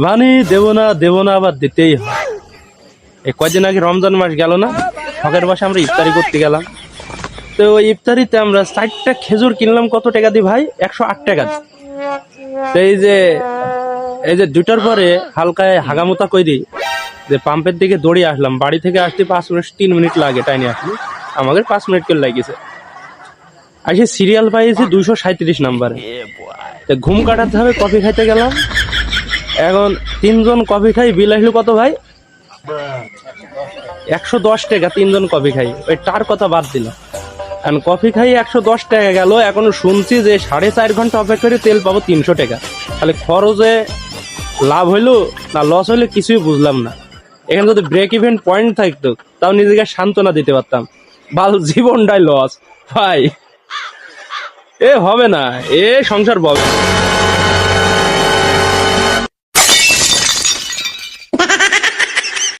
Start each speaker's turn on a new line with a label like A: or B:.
A: মানে দেবো না আবার দিতেই হয়। এই কয়দিন আগে রমজান মাস গেল না, শখের বাসে আমরা ইফতারি করতে গেলাম। তো ওই ইফতারিতে আমরা 4টা খেজুর কিনলাম কত টাকা দিয়ে ভাই? 108 টাকা। তো এই যে 2টার পরে হালকায় হাগামোতা কইরি যে পাম্পের দিকে দৌড়িয়ে আসলাম। বাড়ি থেকে আসতে 3 মিনিট লাগে, টাইনে আসলে আমাদের 5 মিনিট করে লাগিয়েছে। আসে সিরিয়াল পাইছি 237 নাম্বারে। ঘুম কাটাতে হবে, কফি খাইতে গেলাম। এখন 3 জন কফি খাই, বিল আসলো কত ভাই? 110 টাকা। 3 জন কফি খাই, ওই টার কথা বাদ দিলাম। এখন কফি খাই 110 টাকা গেল। এখন শুনছি যে 4.5 ঘন্টা অপেক্ষা করে তেল পাবো 300 টাকা। তাহলে খরচে লাভ হইলো না লস হইলো কিছুই বুঝলাম না। এখানে যদি ব্রেক ইভেন পয়েন্ট থাকতো তাও নিজেকে সান্ত্বনা দিতে পারতাম। বাল জীবনটাই লস ভাই, এ হবে না, এ সংসার ববে।